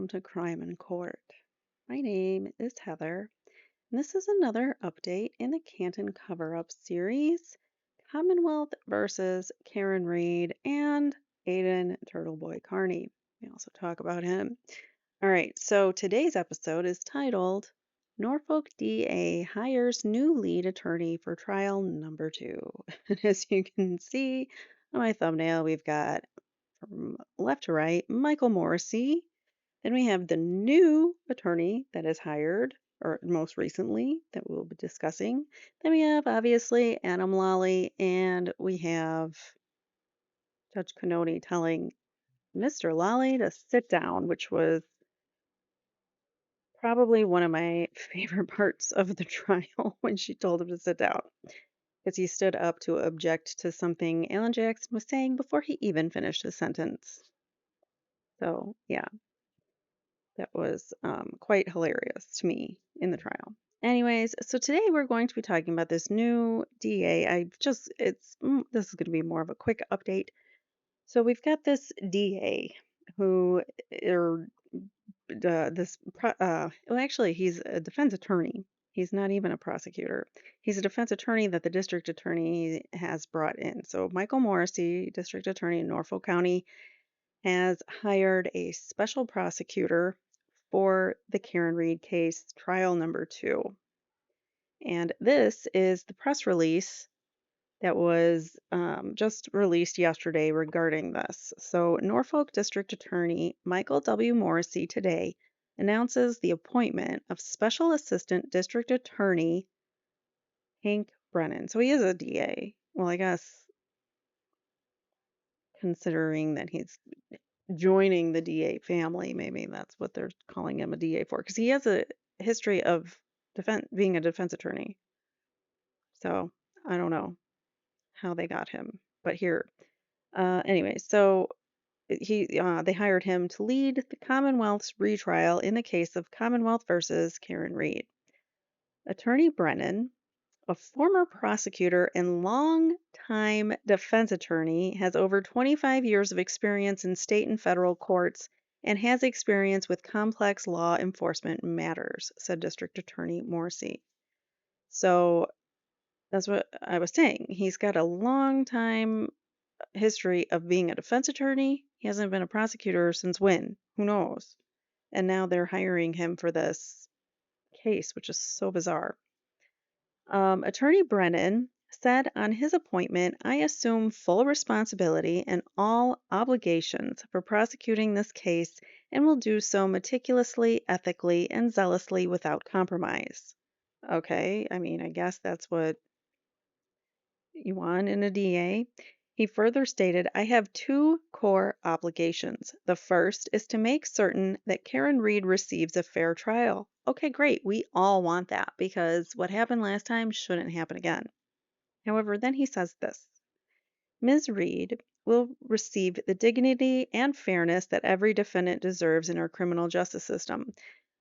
to Crime in Court. My name is Heather, and this is another update in the Canton cover up series Commonwealth versus Karen Reed and Aiden Turtleboy Carney. We also talk about him. All right, so today's episode is titled Norfolk DA Hires New Lead Attorney for Trial Number 2. And as you can see on my thumbnail, we've got from left to right Michael Morrissey. Then we have the new attorney that is hired, or most recently, that we'll be discussing. Then we have, obviously, Adam Lally, and we have Judge Cannoni telling Mr. Lally to sit down, which was probably one of my favorite parts of the trial when she told him to sit down, because he stood up to object to something Alan Jackson was saying before he even finished his sentence. So, yeah. That was quite hilarious to me in the trial. Anyways, so today we're going to be talking about this new DA. This is going to be more of a quick update. So we've got this DA who, er, well, actually, he's a defense attorney. He's not even a prosecutor. He's a defense attorney that the district attorney has brought in. So Michael Morrissey, district attorney in Norfolk County, has hired a special prosecutor for the Karen Reed case, trial number 2. And this is the press release that was just released yesterday regarding this. So, Norfolk District Attorney Michael W. Morrissey today announces the appointment of Special Assistant District Attorney Hank Brennan. So, he is a DA. Well, I guess considering that he's joining the DA family, maybe that's what they're calling him a DA for, because he has a history of being a defense attorney. So I don't know how they got him, but here, anyway, so they hired him to lead the Commonwealth's retrial in the case of Commonwealth versus Karen Reed. Attorney Brennan, a former prosecutor and long-time defense attorney, has over 25 years of experience in state and federal courts and has experience with complex law enforcement matters, said District Attorney Morrissey. So that's what I was saying. He's got a long time history of being a defense attorney. He hasn't been a prosecutor since when? Who knows? And now they're hiring him for this case, which is so bizarre. Attorney Brennan said on his appointment, I assume full responsibility and all obligations for prosecuting this case and will do so meticulously, ethically, and zealously without compromise. Okay, I mean, I guess that's what you want in a DA. He further stated, I have 2 core obligations. The first is to make certain that Karen Reed receives a fair trial. Okay, great. We all want that because what happened last time shouldn't happen again. However, then he says this Ms. Reed will receive the dignity and fairness that every defendant deserves in our criminal justice system.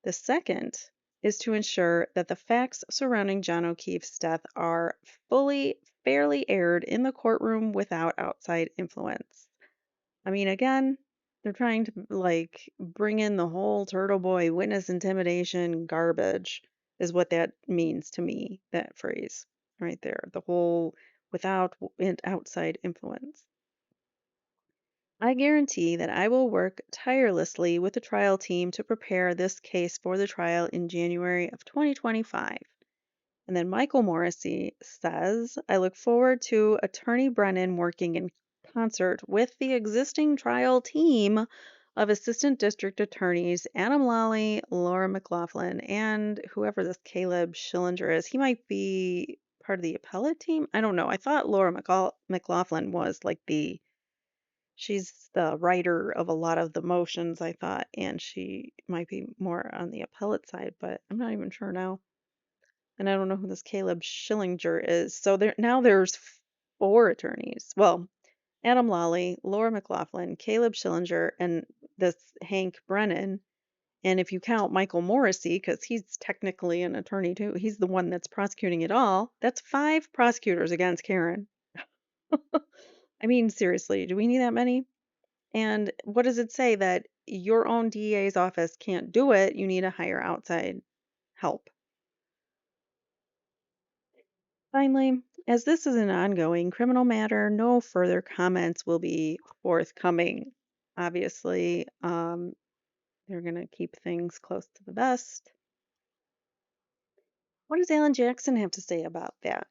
The second is to ensure that the facts surrounding John O'Keefe's death are fairly aired in the courtroom without outside influence. I mean, again, they're trying to bring in the whole Turtle Boy witness intimidation garbage, is what that means to me, that phrase right there. The whole without outside influence. I guarantee that I will work tirelessly with the trial team to prepare this case for the trial in January of 2025. And then Michael Morrissey says, I look forward to Attorney Brennan working in concert with the existing trial team of Assistant District Attorneys Adam Lally, Laura McLaughlin, and whoever this Caleb Schillinger is. He might be part of the appellate team. I don't know. I thought Laura McLaughlin was she's the writer of a lot of the motions, I thought, and she might be more on the appellate side, but I'm not even sure now. And I don't know who this Caleb Schillinger is. So there's 4 attorneys. Well, Adam Lally, Laura McLaughlin, Caleb Schillinger, and this Hank Brennan. And if you count Michael Morrissey, because he's technically an attorney too, he's the one that's prosecuting it all. That's 5 prosecutors against Karen. I mean, seriously, do we need that many? And what does it say that your own DA's office can't do it, you need to hire outside help. Finally, as this is an ongoing criminal matter, no further comments will be forthcoming. Obviously, they're going to keep things close to the vest. What does Alan Jackson have to say about that?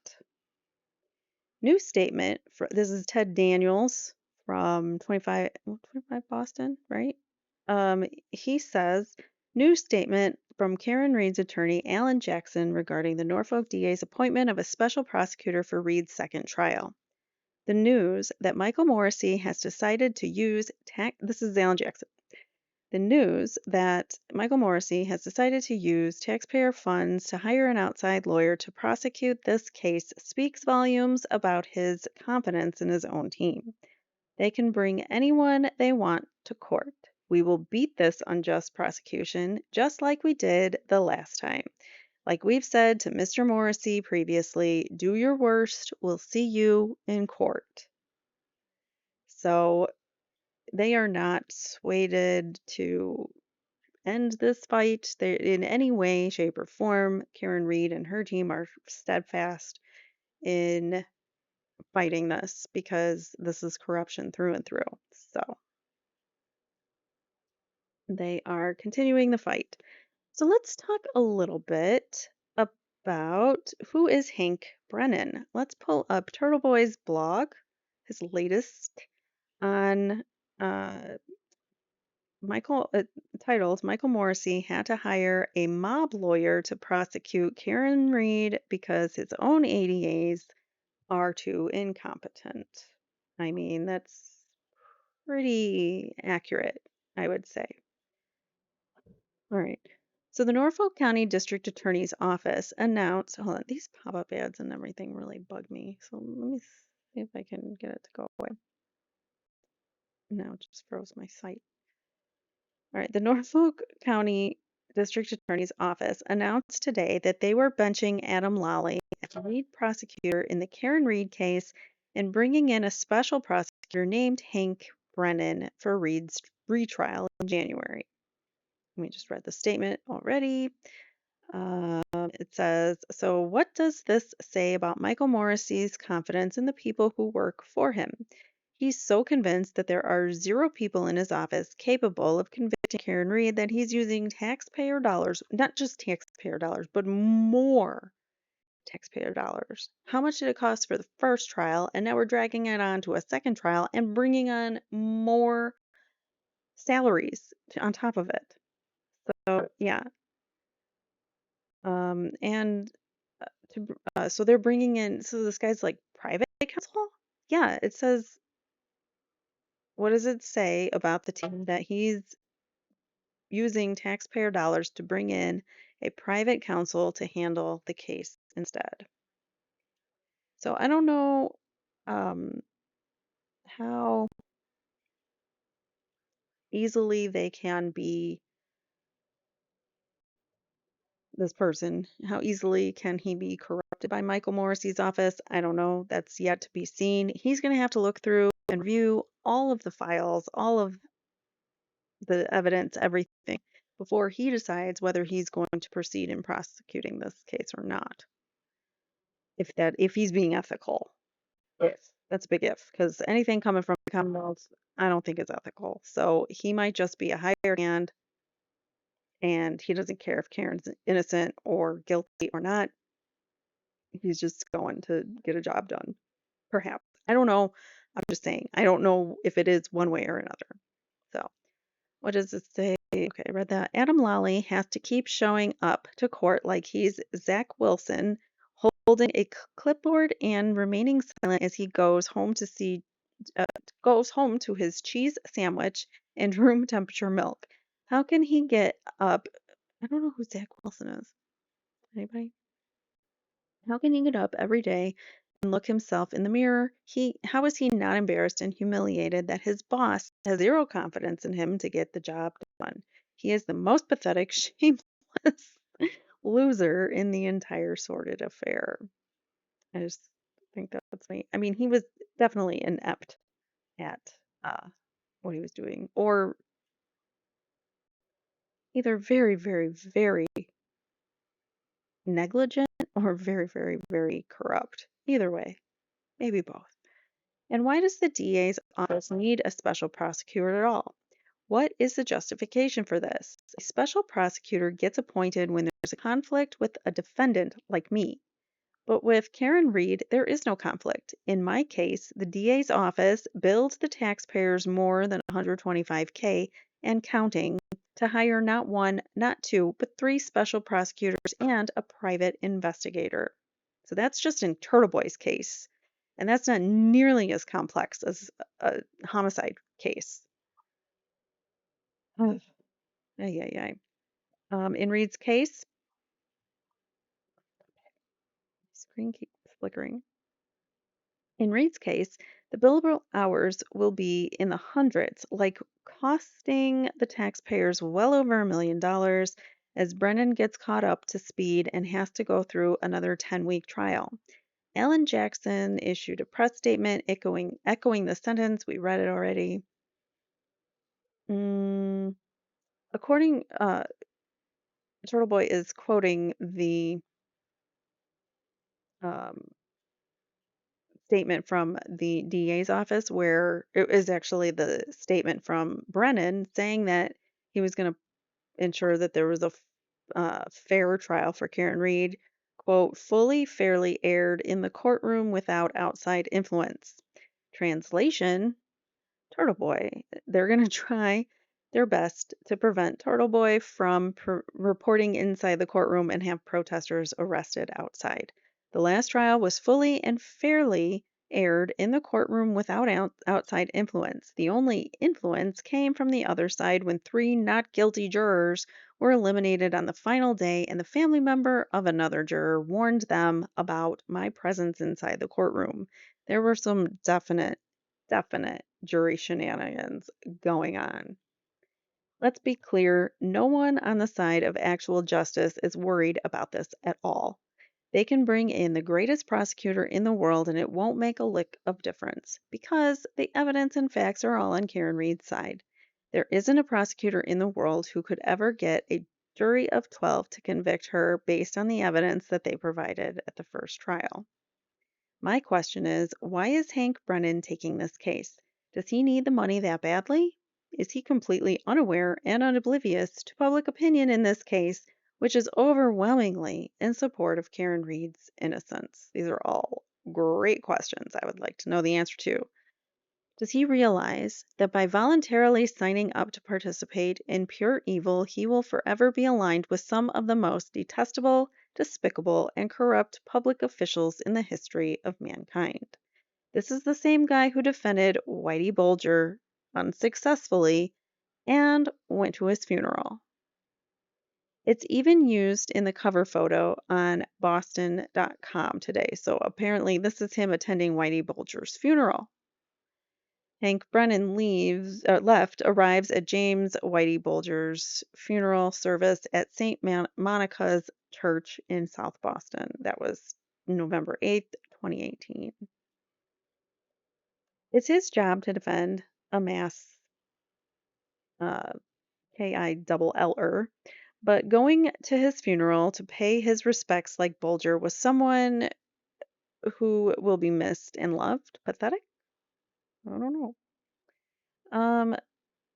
New statement for this is Ted Daniels from 25 Boston, right? He says, new statement from Karen Reed's attorney, Alan Jackson, regarding the Norfolk DA's appointment of a special prosecutor for Reed's second trial. The news that Michael Morrissey has decided to use this is Alan Jackson. The news that Michael Morrissey has decided to use taxpayer funds to hire an outside lawyer to prosecute this case speaks volumes about his confidence in his own team. They can bring anyone they want to court. We will beat this unjust prosecution just like we did the last time. Like we've said to Mr. Morrissey previously, do your worst. We'll see you in court. So they are not swayed to end this fight in any way, shape, or form. Karen Reed and her team are steadfast in fighting this because this is corruption through and through. So they are continuing the fight. So let's talk a little bit about who is Hank Brennan. Let's pull up Turtle Boy's blog, his latest on Michael titled Michael Morrissey had to hire a mob lawyer to prosecute Karen Reed because his own ADAs are too incompetent. I mean, that's pretty accurate, I would say. All right. So the Norfolk County District Attorney's Office announced, hold on, these pop-up ads and everything really bug me. So let me see if I can get it to go away. Now it just froze my site. All right, the Norfolk County District Attorney's Office announced today that they were benching Adam Lally as lead prosecutor in the Karen Reed case and bringing in a special prosecutor named Hank Brennan for Reed's retrial in January. We just read the statement already. It says, so what does this say about Michael Morrissey's confidence in the people who work for him? He's so convinced that there are 0 people in his office capable of convicting Karen Reed that he's using taxpayer dollars, not just taxpayer dollars, but more taxpayer dollars. How much did it cost for the first trial? And now we're dragging it on to a second trial and bringing on more salaries on top of it. So, yeah. And so they're bringing in, so this guy's like private counsel? Yeah, it says, what does it say about the team that he's using taxpayer dollars to bring in a private counsel to handle the case instead? So I don't know um, how easily they can be this person. How easily can he be corrupted by Michael Morrissey's office? I don't know. That's yet to be seen. He's going to have to look through and review all of the files, all of the evidence, everything, before he decides whether he's going to proceed in prosecuting this case or not. If he's being ethical. If. That's a big if, because anything coming from the Commonwealth, I don't think is ethical. So he might just be a hired hand and he doesn't care if Karen's innocent or guilty or not. He's just going to get a job done. Perhaps. I don't know. I'm just saying. I don't know if it is one way or another. So, what does it say? Okay, I read that. Adam Lally has to keep showing up to court like he's Zach Wilson, holding a clipboard and remaining silent as he goes home to his cheese sandwich and room temperature milk. How can he get up? I don't know who Zach Wilson is. Anybody? How can he get up every day and look himself in the mirror? How is he not embarrassed and humiliated that his boss has 0 confidence in him to get the job done? He is the most pathetic, shameless loser in the entire sordid affair. I just think that's funny. I mean, he was definitely inept at what he was doing, or either very, very, very negligent or very, very, very corrupt. Either way, maybe both. And why does the DA's office need a special prosecutor at all? What is the justification for this? A special prosecutor gets appointed when there's a conflict with a defendant like me. But with Karen Reed, there is no conflict. In my case, the DA's office billed the taxpayers more than 125K and counting to hire not one, not two, but three special prosecutors and a private investigator. So that's just in Turtle Boy's case. And that's not nearly as complex as a homicide case. Ugh. Ay, ay, ay. In Reed's case, screen keeps flickering. In Reed's case, the billable hours will be in the hundreds, like costing the taxpayers well over $1 million as Brennan gets caught up to speed and has to go through another 10-week trial. Alan Jackson issued a press statement echoing the sentence. We read it already. According, Turtle Boy is quoting the um, statement from the DA's office, where it is actually the statement from Brennan saying that he was going to ensure that there was a fair trial for Karen Reed, quote, fully, fairly aired in the courtroom without outside influence. Translation: Turtle Boy. They're going to try their best to prevent Turtle Boy from reporting inside the courtroom and have protesters arrested outside. The last trial was fully and fairly aired in the courtroom without outside influence. The only influence came from the other side when three not guilty jurors were eliminated on the final day and the family member of another juror warned them about my presence inside the courtroom. There were some definite jury shenanigans going on. Let's be clear, no one on the side of actual justice is worried about this at all. They can bring in the greatest prosecutor in the world and it won't make a lick of difference because the evidence and facts are all on Karen Reed's side. There isn't a prosecutor in the world who could ever get a jury of 12 to convict her based on the evidence that they provided at the first trial. My question is, why is Hank Brennan taking this case? Does he need the money that badly? Is he completely unaware and oblivious to public opinion in this case, which is overwhelmingly in support of Karen Reed's innocence? These are all great questions I would like to know the answer to. Does he realize that by voluntarily signing up to participate in pure evil, he will forever be aligned with some of the most detestable, despicable, and corrupt public officials in the history of mankind? This is the same guy who defended Whitey Bulger unsuccessfully and went to his funeral. It's even used in the cover photo on Boston.com today. So apparently, this is him attending Whitey Bulger's funeral. Hank Brennan arrives at James Whitey Bulger's funeral service at St. Monica's Church in South Boston. That was November 8th, 2018. It's his job to defend a mass KILLer, but going to his funeral to pay his respects like Bulger was someone who will be missed and loved. Pathetic? I don't know.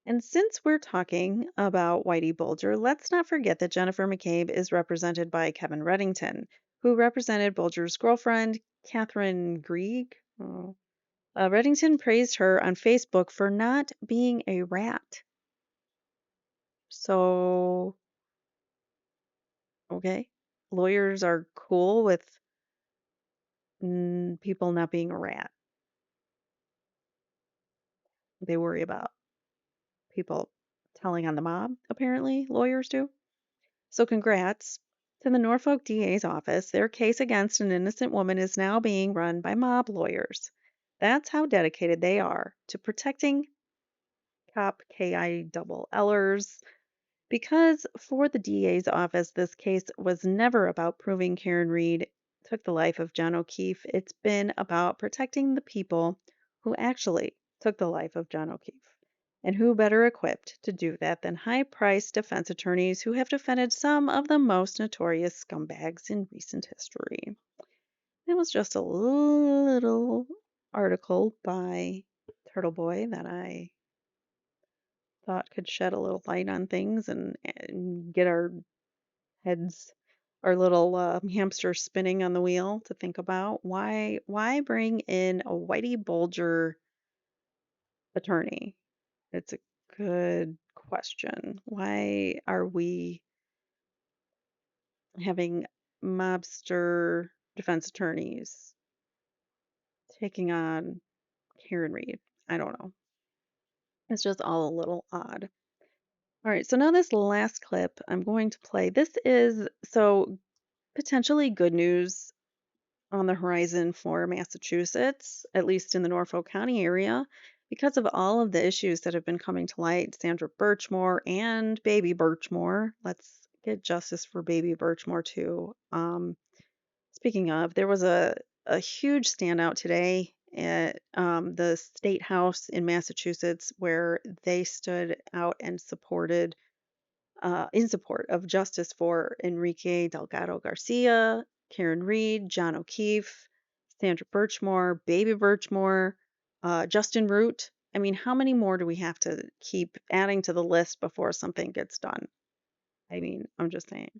And since we're talking about Whitey Bulger, let's not forget that Jennifer McCabe is represented by Kevin Reddington, who represented Bulger's girlfriend, Catherine Grieg. Oh. Reddington praised her on Facebook for not being a rat. So, okay. Lawyers are cool with people not being a rat. They worry about people telling on the mob, apparently, lawyers do. So congrats to the Norfolk DA's office. Their case against an innocent woman is now being run by mob lawyers. That's how dedicated they are to protecting cop KILLers. Because for the DA's office, this case was never about proving Karen Reed took the life of John O'Keefe. It's been about protecting the people who actually took the life of John O'Keefe. And who better equipped to do that than high-priced defense attorneys who have defended some of the most notorious scumbags in recent history? It was just a little article by Turtle Boy that I thought could shed a little light on things and get our heads, our little hamster spinning on the wheel to think about why bring in a Whitey Bulger attorney? It's a good question. Why are we having mobster defense attorneys taking on Karen Reed? I don't know. It's just all a little odd. All right, so now this last clip I'm going to play. This is so potentially good news on the horizon for Massachusetts, at least in the Norfolk County area, because of all of the issues that have been coming to light. Sandra Birchmore and Baby Birchmore. Let's get justice for Baby Birchmore too. Speaking of, there was a huge standout today at the State House in Massachusetts where they stood out and supported in support of justice for Enrique Delgado Garcia, Karen Reed, John O'Keefe, Sandra Birchmore, Baby Birchmore, Justin Root. I mean, how many more do we have to keep adding to the list before something gets done? I mean, I'm just saying.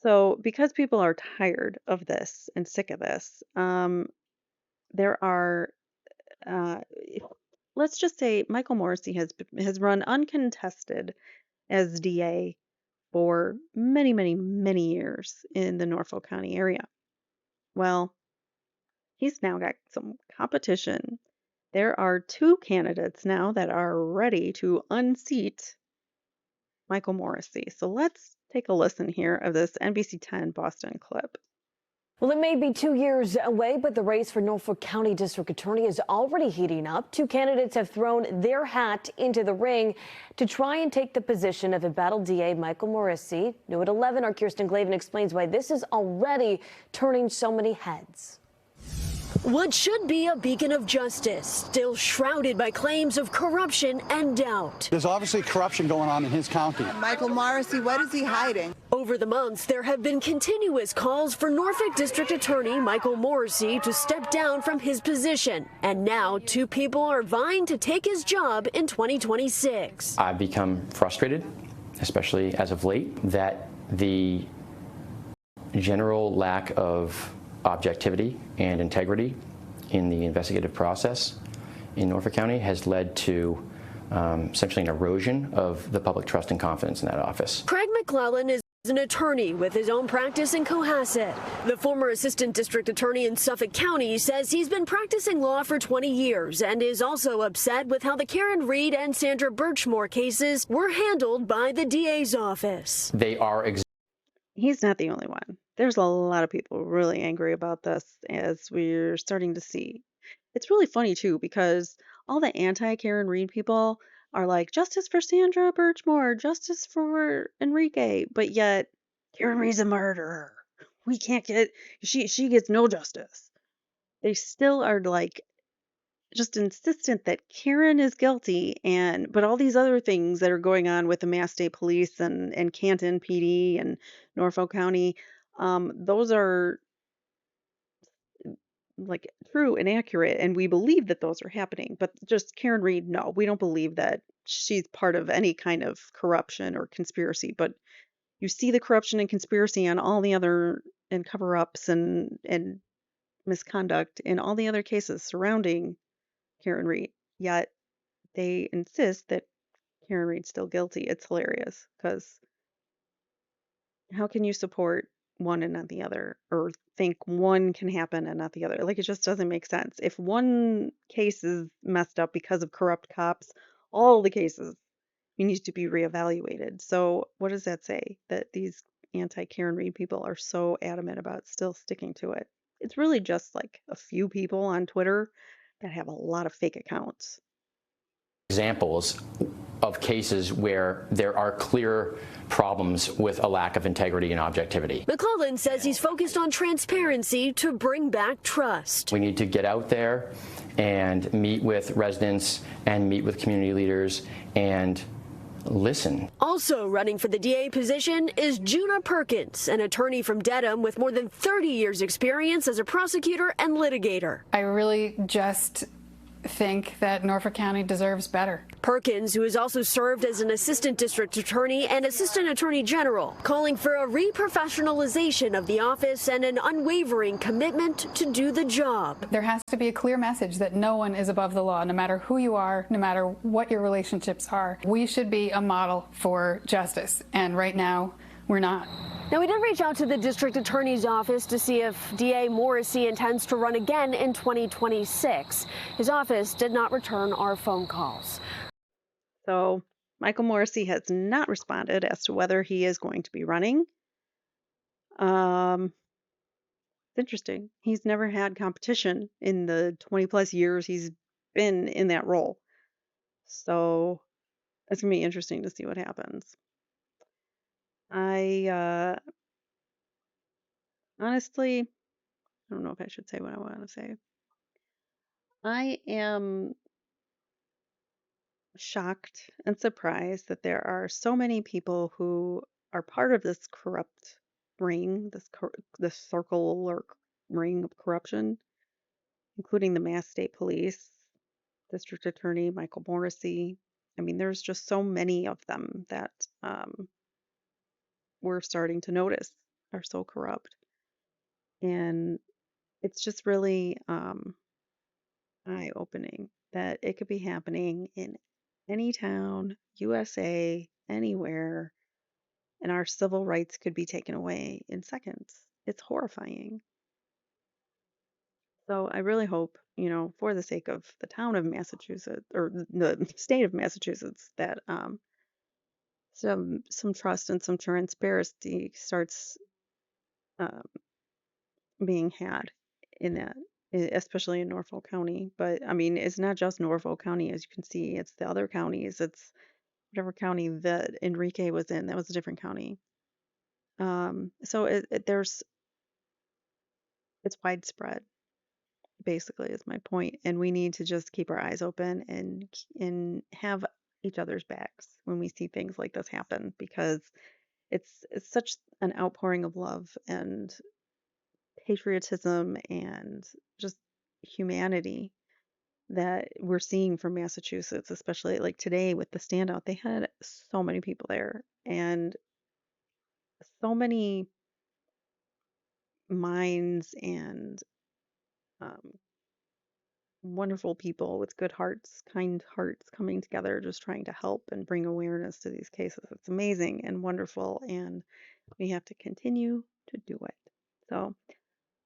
So, because people are tired of this and sick of this, there are, uh, let's just say, Michael Morrissey has run uncontested as DA for many, many, many years in the Norfolk County area. Well, he's now got some competition. There are two candidates now that are ready to unseat Michael Morrissey. So let's take a listen here of this NBC 10 Boston clip. Well, it may be 2 years away, but the race for Norfolk County District Attorney is already heating up. Two candidates have thrown their hat into the ring to try and take the position of embattled DA Michael Morrissey. New at 11, our Kirsten Glavin explains why this is already turning so many heads. What should be a beacon of justice, still shrouded by claims of corruption and doubt. There's obviously corruption going on in his county. Michael Morrissey, what is he hiding? Over the months, there have been continuous calls for Norfolk District Attorney Michael Morrissey to step down from his position. And now two people are vying to take his job in 2026. I've become frustrated, especially as of late, that the general lack of objectivity and integrity in the investigative process in Norfolk County has led to essentially an erosion of the public trust and confidence in that office. Craig McClellan is an attorney with his own practice in Cohasset. The former assistant district attorney in Suffolk County says he's been practicing law for 20 years and is also upset with how the Karen Reed and Sandra Birchmore cases were handled by the DA's office. They are He's not the only one. There's a lot of people really angry about this, as we're starting to see. It's really funny too, because all the anti-Karen Reed people are like, justice for Sandra Birchmore, justice for Enrique, but yet Karen Reed's a murderer. We can't get, she gets no justice. They still are like just insistent that Karen is guilty, but all these other things that are going on with the Mass State Police and Canton PD and Norfolk County, those are like true and accurate, and we believe that those are happening. But just Karen Reed, no, we don't believe that she's part of any kind of corruption or conspiracy. But you see the corruption and conspiracy on all the other and cover-ups and misconduct in all the other cases surrounding Karen Reed, yet they insist that Karen Reed's still guilty. It's hilarious because how can you support one and not the other, or think one can happen and not the other? Like, it just doesn't make sense. If one case is messed up because of corrupt cops, all the cases need to be reevaluated. So, what does that say? That these anti-Karen Reed people are so adamant about still sticking to it. It's really just like a few people on Twitter that have a lot of fake accounts. examples of cases where there are clear problems with a lack of integrity and objectivity. McClellan says he's focused on transparency to bring back trust. We need to get out there and meet with residents and meet with community leaders and listen. Also running for the DA position is Juna Perkins, an attorney from Dedham with more than 30 years experience as a prosecutor and litigator. I really just think that Norfolk County deserves better. Perkins, who has also served as an assistant district attorney and assistant attorney general, calling for a reprofessionalization of the office and an unwavering commitment to do the job. There has to be a clear message that no one is above the law, no matter who you are, no matter what your relationships are. We should be a model for justice, and right now, we're not. Now, we did reach out to the district attorney's office to see if DA Morrissey intends to run again in 2026. His office did not return our phone calls. So Michael Morrissey has not responded as to whether he is going to be running. It's interesting. He's never had competition in the 20 plus years he's been in that role. So it's going to be interesting to see what happens. I honestly, I don't know if I should say what I want to say. I am shocked and surprised that there are so many people who are part of this corrupt ring, this circle or ring of corruption, including the Mass State Police, District Attorney Michael Morrissey. I mean, there's just so many of them that we're starting to notice are so corrupt. And it's just really eye-opening that it could be happening in any town, USA, anywhere, and our civil rights could be taken away in seconds. It's horrifying. So I really hope, for the sake of the town of Massachusetts or the state of Massachusetts, that some trust and some transparency starts being had in that, especially in Norfolk County. But I mean, it's not just Norfolk County, as you can see, it's the other counties. It's whatever county that Enrique was in, that was a different county. So it's widespread, basically, is my point. And we need to just keep our eyes open and have each other's backs when we see things like this happen, because it's such an outpouring of love and patriotism and just humanity that we're seeing from Massachusetts, especially like today with the standout. They had so many people there and so many minds and um, wonderful people with good hearts, kind hearts coming together, just trying to help and bring awareness to these cases. It's amazing and wonderful, and we have to continue to do it. So,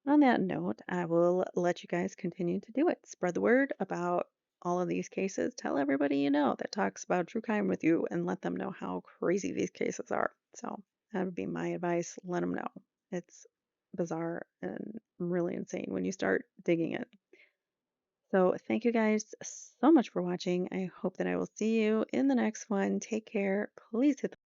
on that note, I will let you guys continue to do it. Spread the word about all of these cases. Tell everybody you know that talks about true crime with you and let them know how crazy these cases are. So that would be my advice. Let them know. It's bizarre and really insane when you start digging it. So thank you guys so much for watching. I hope that I will see you in the next one. Take care. Please hit the